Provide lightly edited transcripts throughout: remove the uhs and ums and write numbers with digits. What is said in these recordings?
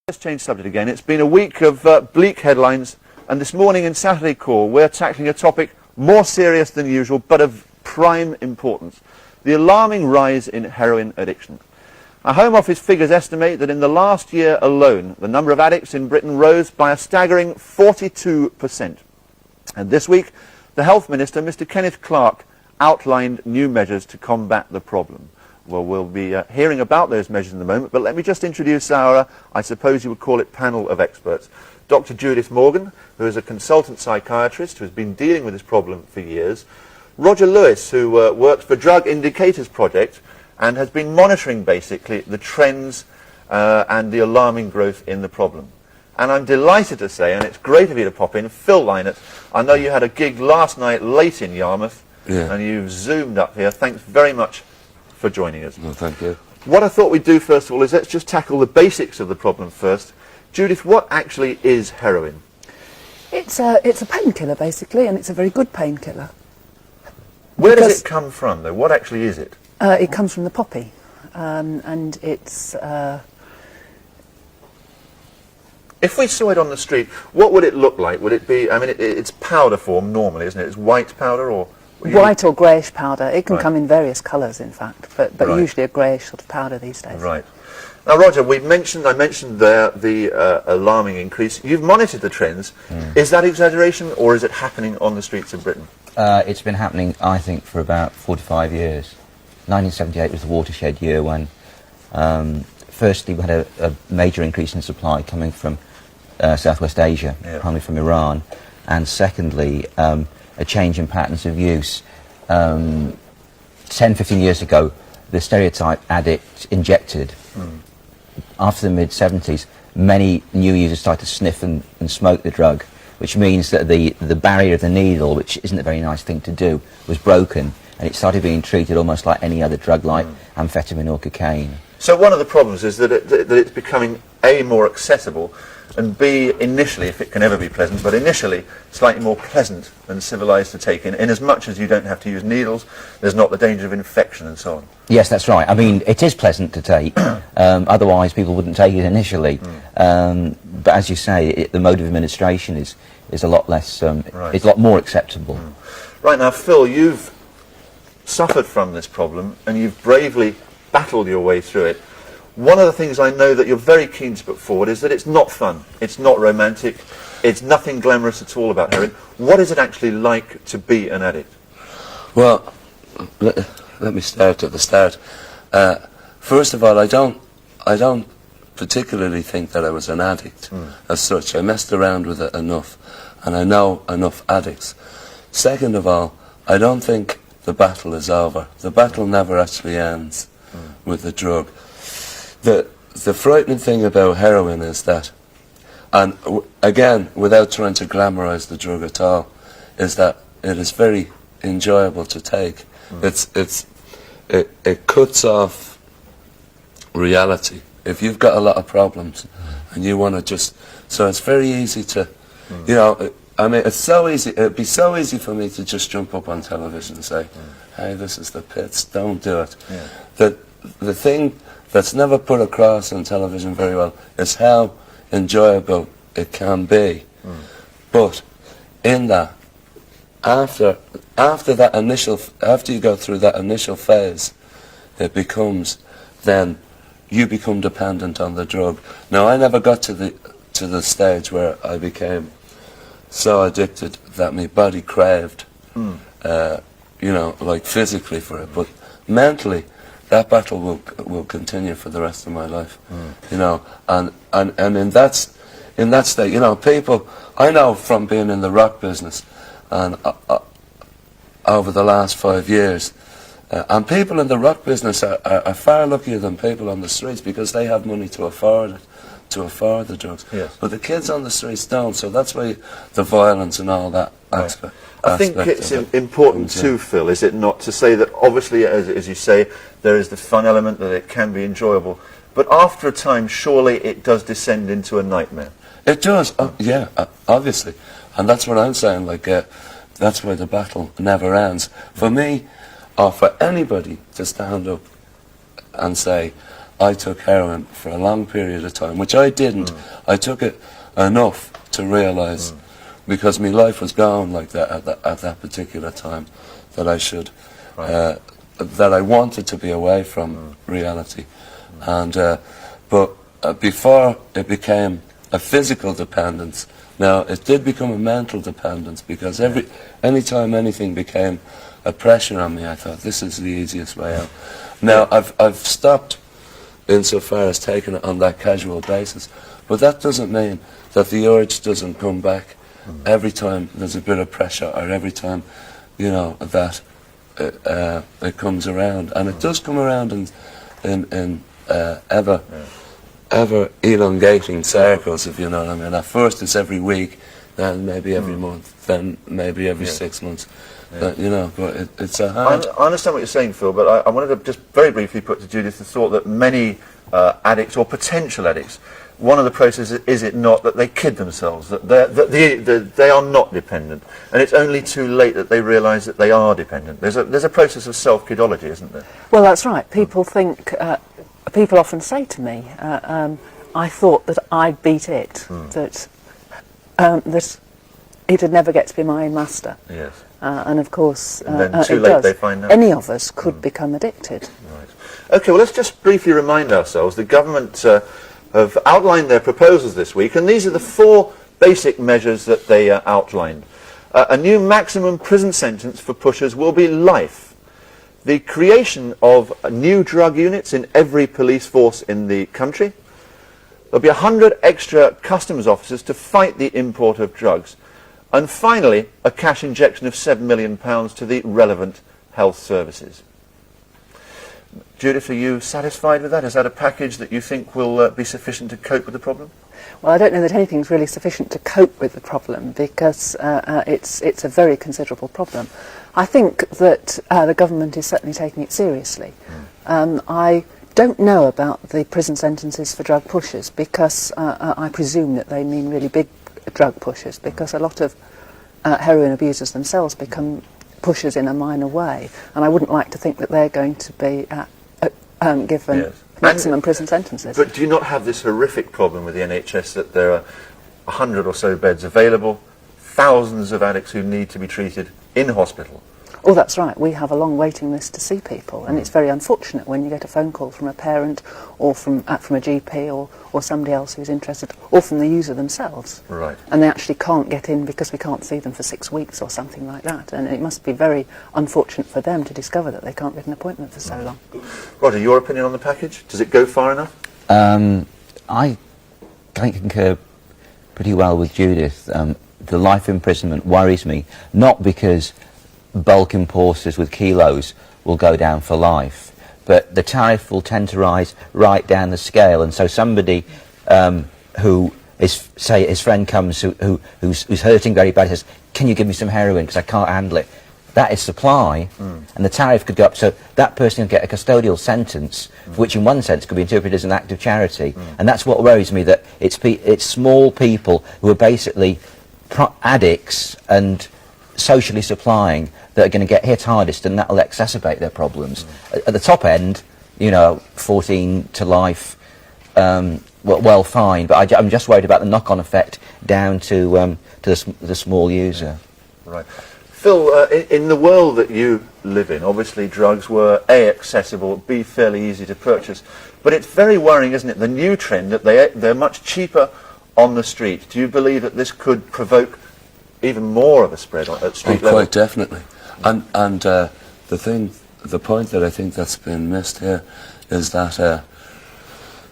Let's change subject again. It's been a week of bleak headlines, and this morning in Saturday Call we're tackling a topic more serious than usual but of prime importance: the alarming rise in heroin addiction. Our Home Office figures estimate that in the last year alone the number of addicts in Britain rose by a staggering 42%. And this week the Health Minister, Mr. Kenneth Clarke, outlined new measures to combat the problem. Well, we'll be hearing about those measures in a moment, but let me just introduce our, I suppose you would call it, panel of experts. Dr. Judith Morgan, who is a consultant psychiatrist who has been dealing with this problem for years. Roger Lewis, who works for Drug Indicators Project and has been monitoring, basically, the trends and the alarming growth in the problem. And I'm delighted to say, and it's great of you to pop in, Phil Lynott. I know you had a gig last night late in Yarmouth, and you've zoomed up here. Thanks very much for joining us. Well, thank you. What I thought we'd do first of all is let's just tackle the basics of the problem first. Judith, what actually is heroin? It's a painkiller basically, and it's a very good painkiller. Where does it come from though? What actually is it? It comes from the poppy, and it's... If we saw it on the street, what would it look like? Would it be, I mean, it's powder form normally, isn't it? It's white powder or... White or greyish powder. It can come in various colours, in fact, but usually a greyish sort of powder these days. Right. Now, Roger, I mentioned there the alarming increase. You've monitored the trends. Is that exaggeration, or is it happening on the streets of Britain? It's been happening, I think, for about 45 years. 1978 was the watershed year when, firstly, we had a major increase in supply coming from Southwest Asia, primarily from Iran, and secondly, a change in patterns of use. 10, 15 years ago, the stereotype addict injected. After the mid-70s, many new users started to sniff and smoke the drug, which means that the barrier of the needle, which isn't a very nice thing to do, was broken, and it started being treated almost like any other drug, like amphetamine or cocaine. So one of the problems is that it's becoming A, more accessible, and B, initially, if it can ever be pleasant, but initially slightly more pleasant and civilised to take in as much as you don't have to use needles, there's not the danger of infection and so on. Yes, that's right. I mean, it is pleasant to take, otherwise people wouldn't take it initially. But as you say, the mode of administration is a lot less, it's a lot more acceptable. Right, now Phil, you've suffered from this problem and you've bravely battled your way through it. One of the things I know that you're very keen to put forward is that it's not fun, it's not romantic, it's nothing glamorous at all about heroin. What is it actually like to be an addict? Well, let me start at the start. First of all, I don't particularly think that I was an addict as such. I messed around with it enough, and I know enough addicts. Second of all, I don't think the battle is over. The battle never actually ends with the drug. The frightening thing about heroin is that, and again, without trying to glamorise the drug at all, is that it is very enjoyable to take. It cuts off reality. If you've got a lot of problems and you want to just, so it's very easy to, you know, I mean, it's so easy. It'd be so easy for me to just jump up on television and say, "Hey, this is the pits. Don't do it." The thing that's never put across on television very well is how enjoyable it can be. But in that, after you go through that initial phase, it becomes, then you become dependent on the drug. Now, I never got to the stage where I became so addicted that my body craved, you know, like physically for it, but mentally, that battle will continue for the rest of my life, you know, and in that state, you know, people, I know from being in the rock business and over the last 5 years, and people in the rock business are far luckier than people on the streets because they have money to afford it, to afford the drugs. Yes. But the kids on the streets don't, so that's why the violence and all that aspect. I think it's important too, Phil, is it not, to say that obviously, as you say, there is the fun element, that it can be enjoyable, but after a time, surely it does descend into a nightmare. It does, yeah, obviously. And that's what I'm saying, like, that's why the battle never ends. For me, or for anybody to stand up and say, I took heroin for a long period of time, which I didn't. I took it enough to realise, because my life was gone like that at that particular time, that I should, that I wanted to be away from reality. And but before it became a physical dependence, now it did become a mental dependence, because any time anything became a pressure on me, I thought, this is the easiest way out. Now I've stopped insofar as taking it on that casual basis, but that doesn't mean that the urge doesn't come back every time there's a bit of pressure, or every time, you know, that it comes around. And it does come around in ever elongating circles, if you know what I mean. At first it's every week, then maybe every month, then maybe every 6 months. You know, but it's a hard... I understand what you're saying, Phil, but I wanted to just very briefly put to Judith the thought that many addicts, or potential addicts, one of the processes, is it not, that they kid themselves, that they are not dependent, and it's only too late that they realise that they are dependent. There's a process of self-kidology, isn't there? Well, that's right. People think, people often say to me, I thought that I'd beat it, that it'd never get to be my own master. Yes. And of course, and then too it late does. they find out. Any of us could become addicted. Right. Okay, well, let's just briefly remind ourselves. The government have outlined their proposals this week, and these are the 4 basic measures that they outlined. A new maximum prison sentence for pushers will be life. The creation of new drug units in every police force in the country. There'll be 100 extra customs officers to fight the import of drugs. And finally, a cash injection of £7 million to the relevant health services. Judith, are you satisfied with that? Is that a package that you think will be sufficient to cope with the problem? Well, I don't know that anything's really sufficient to cope with the problem, because it's a very considerable problem. I think that the government is certainly taking it seriously. I don't know about the prison sentences for drug pushers, because I presume that they mean really big drug pushers, because a lot of heroin abusers themselves become pushers in a minor way, and I wouldn't like to think that they're going to be given maximum prison sentences. But do you not have this horrific problem with the NHS that there are 100 or so beds available, thousands of addicts who need to be treated in hospital? Oh, that's right. We have a long waiting list to see people, and it's very unfortunate when you get a phone call from a parent, or from a GP, or somebody else who's interested, or from the user themselves. Right. And they actually can't get in because we can't see them for 6 weeks or something like that. And it must be very unfortunate for them to discover that they can't get an appointment for so long. Roger, your opinion on the package? Does it go far enough? I concur pretty well with Judith. The life imprisonment worries me, not because bulk importers with kilos will go down for life, but the tariff will tend to rise right down the scale, and so somebody who is, say, his friend comes who's hurting very bad, says, can you give me some heroin because I can't handle it? That is supply, and the tariff could go up, so that person will get a custodial sentence, which in one sense could be interpreted as an act of charity, and that's what worries me, that it's small people who are basically addicts and socially supplying that are going to get hit hardest, and that will exacerbate their problems. At the top end, you know, 14 to life, well, fine, but I'm just worried about the knock-on effect down to the small user. Right. Phil, in the world that you live in, obviously drugs were A, accessible, B, fairly easy to purchase, but it's very worrying, isn't it, the new trend that they're much cheaper on the street. Do you believe that this could provoke even more of a spread at street level? Quite definitely. And the point that I think that's been missed here is that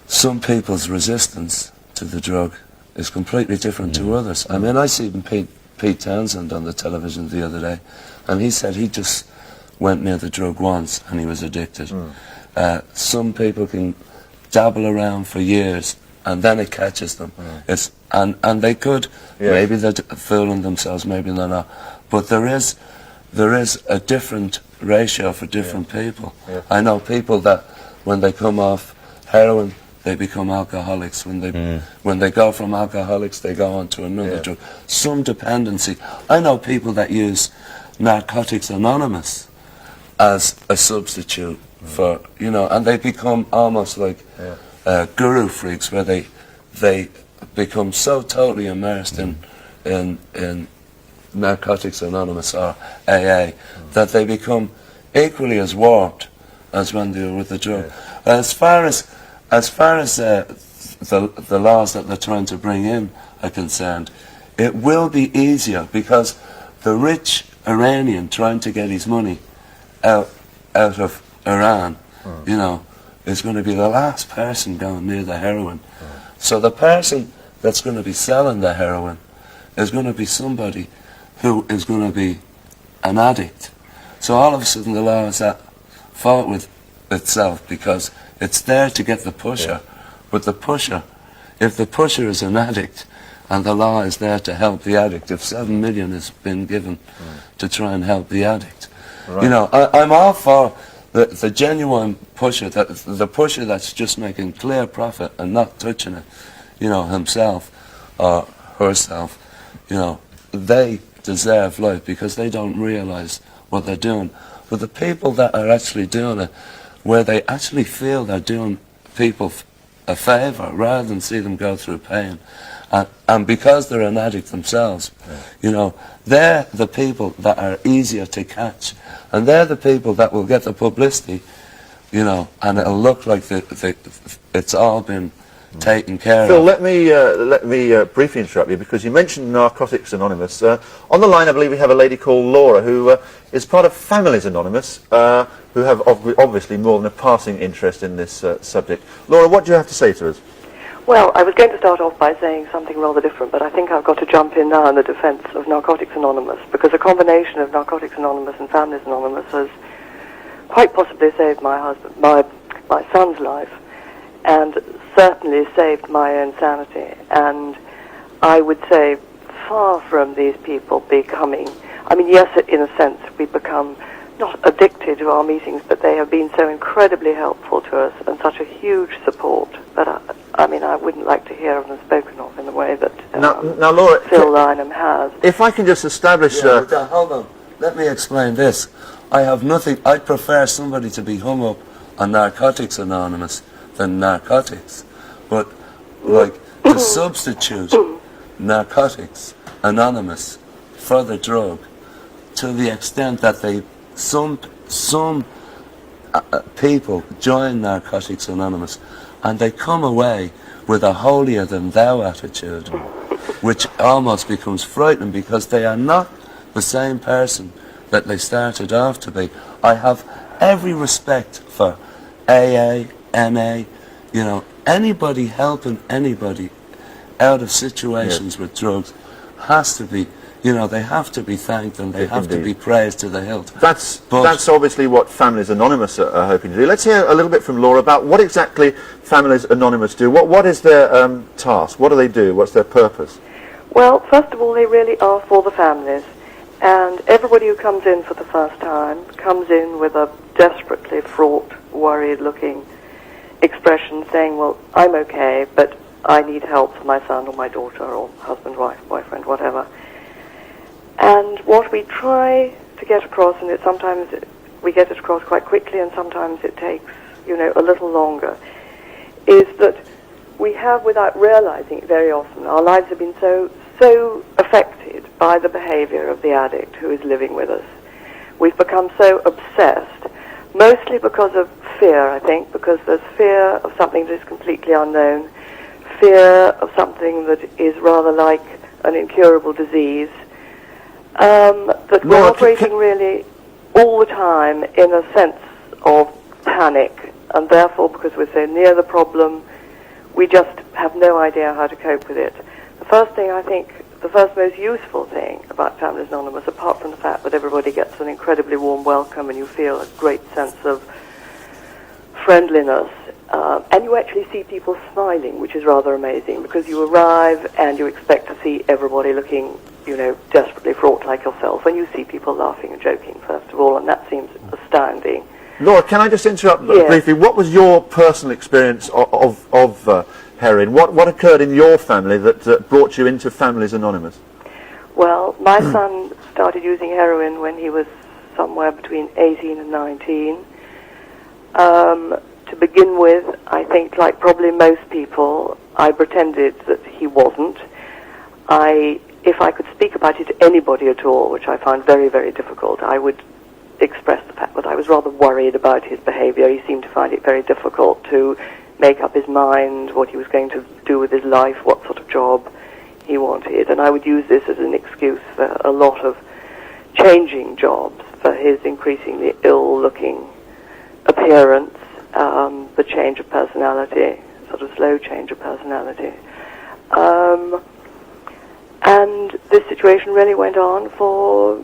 some people's resistance to the drug is completely different to others. I mean, I see Pete Townsend on the television the other day, and he said he just went near the drug once and he was addicted. Some people can dabble around for years and then it catches them. And they could, maybe they're fooling themselves, maybe they're not, but there is a different ratio for different people. I know people that when they come off heroin, they become alcoholics. When they go from alcoholics, they go on to another drug. Some dependency. I know people that use Narcotics Anonymous as a substitute for, you know, and they become almost like guru freaks, where they become so totally immersed in Narcotics Anonymous or AA that they become equally as warped as when they were with the drug. As far as the laws that they're trying to bring in are concerned, it will be easier, because the rich Iranian trying to get his money out of Iran, you know, is going to be the last person going near the heroin. So the person that's going to be selling the heroin is going to be somebody who is going to be an addict. So all of a sudden the law is at fault with itself, because it's there to get the pusher. But the pusher, if the pusher is an addict, and the law is there to help the addict, if 7 million has been given to try and help the addict, you know, I'm all for the genuine pusher, the pusher that's just making clear profit and not touching it, you know, himself or herself. You know, they deserve life because they don't realise what they're doing. But the people that are actually doing it, where they actually feel they're doing people a favour rather than see them go through pain, and because they're an addict themselves, you know, they're the people that are easier to catch, and they're the people that will get the publicity, you know, and it'll look like it's all been taken care Phil, of. let me briefly interrupt you, because you mentioned Narcotics Anonymous. On the line, I believe we have a lady called Laura, who is part of Families Anonymous, who have obviously more than a passing interest in this subject. Laura, what do you have to say to us? Well, I was going to start off by saying something rather different, but I think I've got to jump in now in the defence of Narcotics Anonymous, because a combination of Narcotics Anonymous and Families Anonymous has quite possibly saved my son's life, and certainly saved my own sanity. And I would say, far from these people becoming, I mean, yes, in a sense, we become not addicted to our meetings, but they have been so incredibly helpful to us and such a huge support that I mean, I wouldn't like to hear of them spoken of in the way that Now, Laura, Phil Lynott has. if I can just establish... Hold on, let me explain this. I have nothing, I'd prefer somebody to be hung up on Narcotics Anonymous than narcotics. But, like, to substitute Narcotics Anonymous for the drug, to the extent that some people join Narcotics Anonymous and they come away with a holier-than-thou attitude, which almost becomes frightening, because they are not the same person that they started off to be. I have every respect for AA, NA, you know, anybody helping anybody out of situations with drugs has to be, you know, they have to be thanked and they have to be praised to the hilt. That's obviously what Families Anonymous are hoping to do. Let's hear a little bit from Laura about what exactly Families Anonymous do. What is their task? What do they do? What's their purpose? Well, first of all, they really are for the families. And everybody who comes in for the first time comes in with a desperately fraught, worried-looking expression saying, well, I'm okay, but I need help for my son or my daughter or husband, wife, boyfriend, whatever. And what we try to get across, and sometimes we get it across quite quickly and sometimes it takes, you know, a little longer, is that we have, without realizing it very often, our lives have been so affected by the behavior of the addict who is living with us. We've become so obsessed, mostly because of fear, I think, because there's fear of something that is completely unknown, fear of something that is rather like an incurable disease, that we're operating really all the time in a sense of panic, and therefore, because we're so near the problem, we just have no idea how to cope with it. The first thing, I think, the first most useful thing about Families Anonymous, apart from the fact that everybody gets an incredibly warm welcome and you feel a great sense of friendliness, and you actually see people smiling, which is rather amazing, because you arrive and you expect to see everybody looking, you know, desperately fraught like yourself, and you see people laughing and joking, first of all, and that seems astounding. Laura, can I just interrupt briefly? What was your personal experience of heroin? What occurred in your family that brought you into Families Anonymous? Well, my son started using heroin when he was somewhere between 18 and 19. To begin with, I think, like probably most people, I pretended that he wasn't. If I could speak about it to anybody at all, which I found very, very difficult, I would express the fact that I was rather worried about his behavior. He seemed to find it very difficult to make up his mind what he was going to do with his life, what sort of job he wanted, and I would use this as an excuse for a lot of changing jobs, for his increasingly ill-looking appearance, the change of personality, sort of slow change of personality. And this situation really went on for,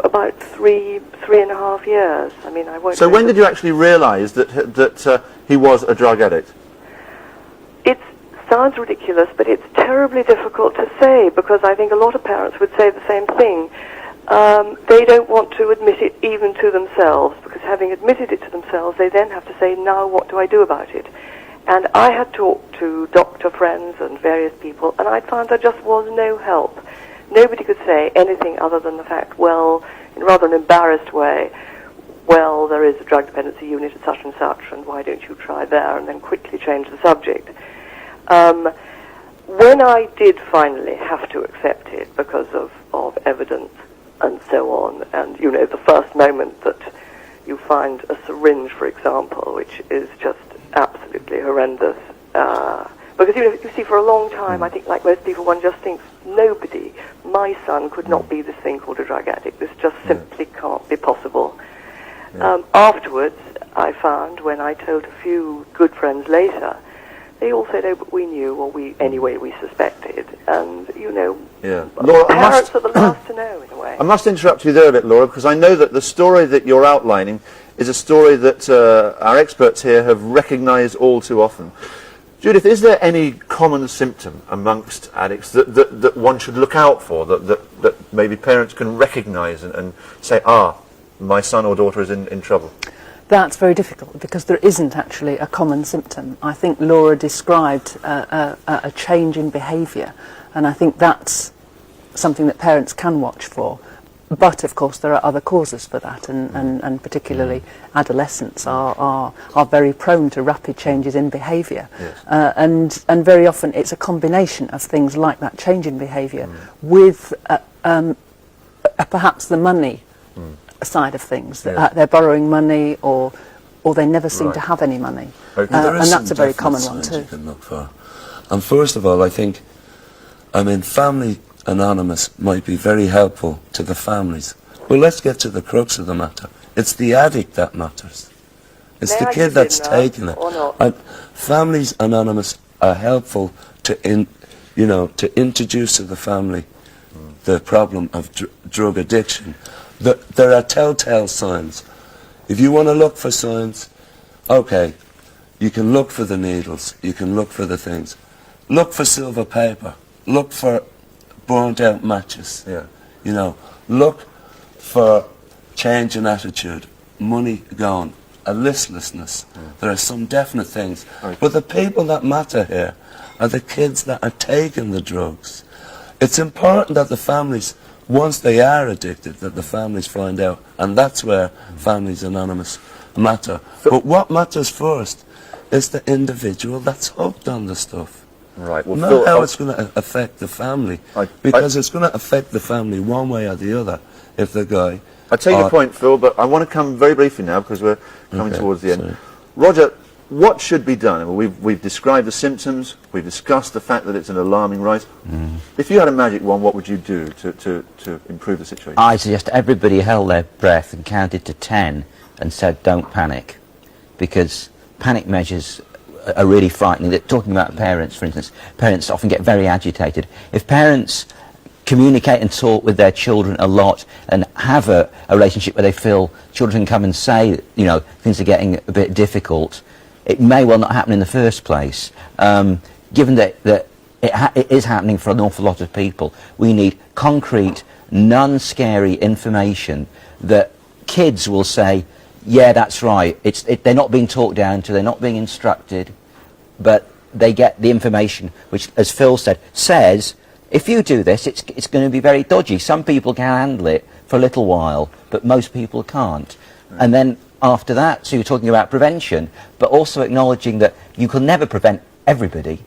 about three and a half years. I mean, I won't. So when did you actually realise that he was a drug addict? It sounds ridiculous, but it's terribly difficult to say, because I think a lot of parents would say the same thing. They don't want to admit it even to themselves, because having admitted it to themselves, they then have to say, now what do I do about it? And I had talked to doctor friends and various people, and I found there just was no help. Nobody could say anything other than the fact, well, in rather an embarrassed way, well, there is a drug dependency unit at such and such, and why don't you try there, and then quickly change the subject. When I did finally have to accept it because of evidence and so on, and, the first moment that you find a syringe, for example, which is just absolutely horrendous, because, you see, for a long time, I think, like most people, one just thinks, nobody, my son could not be this thing called a drug addict. This just simply can't be possible. Afterwards, I found, when I told a few good friends later, they all said, oh, but we knew, or we suspected. And, Laura, parents are the last to know, in a way. I must interrupt you there a bit, Laura, because I know that the story that you're outlining is a story that our experts here have recognised all too often. Judith, is there any common symptom amongst addicts that one should look out for, that maybe parents can recognise and say, my son or daughter is in trouble? That's very difficult, because there isn't actually a common symptom. I think Laura described a change in behaviour, and I think that's something that parents can watch for. But, of course, there are other causes for that, and particularly adolescents are very prone to rapid changes in behaviour. Yes. And very often it's a combination of things like that change in behaviour with perhaps the money side of things. They're borrowing money, or they never seem to have any money. Okay. And that's a very common one too. You can look for. And first of all, I think, Family Anonymous might be very helpful to the families. Well, let's get to the crux of the matter. It's the addict that matters. It's the kid that's taking it. And Families Anonymous are helpful to introduce to the family the problem of drug addiction. There are telltale signs. If you want to look for signs, okay, you can look for the needles, you can look for the things. Look for silver paper. Look for burnt out matches. Look for change in attitude, money gone, a listlessness. There are some definite things. But the people that matter here are the kids that are taking the drugs. It's important that the families, once they are addicted, that the families find out, and that's where Families Anonymous matter. But what matters first is the individual that's hooked on the stuff. Right. Well, not how it's going to affect the family, because it's going to affect the family one way or the other if the guy... I take your point, Phil, but I want to come very briefly now, because we're coming towards the end. Sorry. Roger, what should be done? We've described the symptoms, we've discussed the fact that it's an alarming rise. If you had a magic wand, what would you do to improve the situation? I suggest everybody held their breath and counted to 10 and said, don't panic, because panic measures are really frightening. Talking about parents, for instance, parents often get very agitated. If parents communicate and talk with their children a lot and have a relationship where they feel children come and say, things are getting a bit difficult, it may well not happen in the first place. Given that it is happening for an awful lot of people, we need concrete, non-scary information that kids will say, yeah, that's right. They're not being talked down to, they're not being instructed, but they get the information which, as Phil said, says, if you do this, it's going to be very dodgy. Some people can handle it for a little while, but most people can't. And then after that. So you're talking about prevention, but also acknowledging that you can never prevent everybody.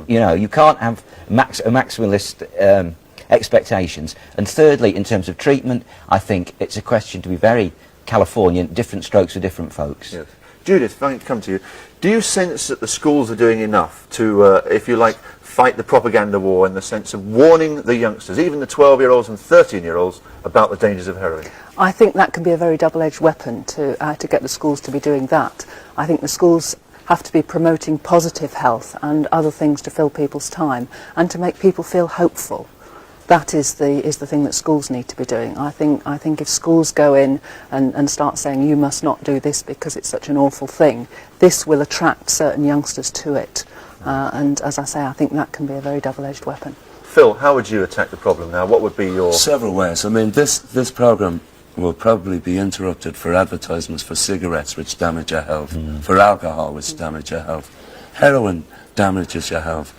You know, you can't have maximalist expectations. And thirdly, in terms of treatment, I think it's a question to be very Californian, different strokes for different folks. Yes. Judith, if I can come to you, do you sense that the schools are doing enough to, if you like, fight the propaganda war in the sense of warning the youngsters, even the 12-year-olds and 13-year-olds, about the dangers of heroin? I think that can be a very double-edged weapon to get the schools to be doing that. I think the schools have to be promoting positive health and other things to fill people's time and to make people feel hopeful. That is the thing that schools need to be doing. I think if schools go in and start saying you must not do this because it's such an awful thing, this will attract certain youngsters to it. And as I say, I think that can be a very double-edged weapon. Phil, how would you attack the problem now? What would be your... Several ways. I mean, this programme will probably be interrupted for advertisements for cigarettes, which damage your health, for alcohol, which damage your health. Heroin damages your health.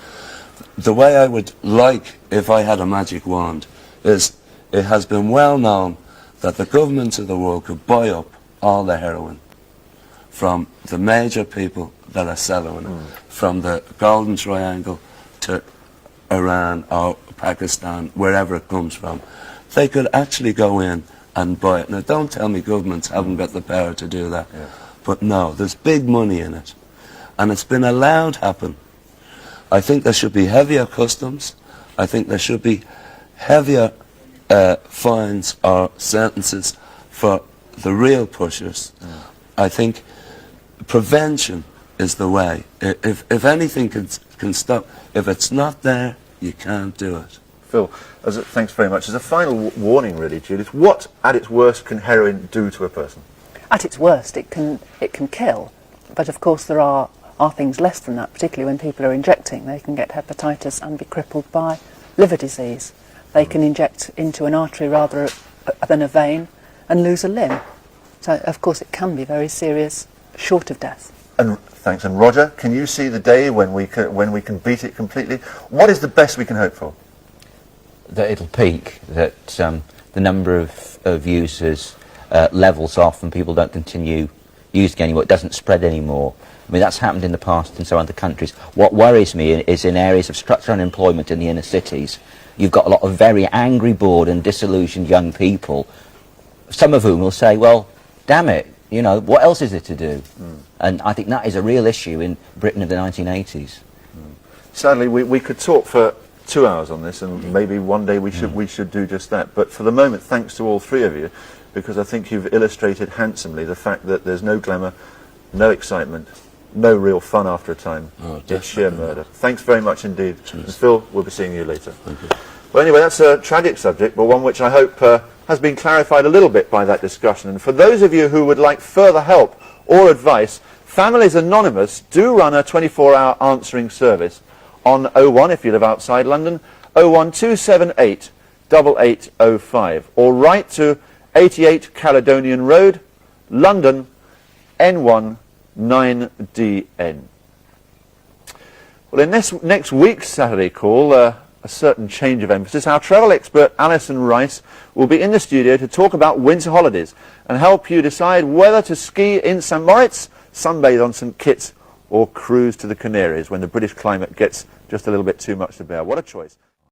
The way I would like, if I had a magic wand, is it has been well known that the governments of the world could buy up all the heroin from the major people that are selling it, from the Golden Triangle to Iran or Pakistan, wherever it comes from. They could actually go in and buy it. Now, don't tell me governments haven't got the power to do that. Yeah. But no, there's big money in it. And it's been allowed happen. I think there should be heavier customs. I think there should be heavier fines or sentences for the real pushers. I think prevention is the way. If anything can stop, if it's not there, you can't do it. Phil, thanks very much. As a final warning, really, Judith, what, at its worst, can heroin do to a person? At its worst, it can kill. But of course there are things less than that, particularly when people are injecting. They can get hepatitis and be crippled by liver disease. They can inject into an artery rather than a vein and lose a limb. So, of course, it can be very serious, short of death. And thanks. And Roger, can you see the day when we can beat it completely? What is the best we can hope for? That it'll peak, that the number of users levels off and people don't continue using anymore. It doesn't spread anymore. I mean, that's happened in the past in some other countries. What worries me is in areas of structural unemployment in the inner cities, you've got a lot of very angry, bored and disillusioned young people, some of whom will say, well, damn it, you know, what else is there to do? And I think that is a real issue in Britain of the 1980s. Sadly, we could talk for 2 hours on this, and maybe one day we should do just that. But for the moment, thanks to all three of you, because I think you've illustrated handsomely the fact that there's no glamour, no excitement, no real fun after a time. It's sheer murder. Thanks very much indeed. And Phil, we'll be seeing you later. Thank you. Well, anyway, that's a tragic subject, but one which I hope has been clarified a little bit by that discussion. And for those of you who would like further help or advice, Families Anonymous do run a 24-hour answering service on 01 if you live outside London, 01278 8805, or write to 88 Caledonian Road, London, N1 9DN. Well, in next week's Saturday Call, a certain change of emphasis, our travel expert Alison Rice will be in the studio to talk about winter holidays and help you decide whether to ski in St. Moritz, sunbathe on St. Kitts, or cruise to the Canaries when the British climate gets just a little bit too much to bear. What a choice.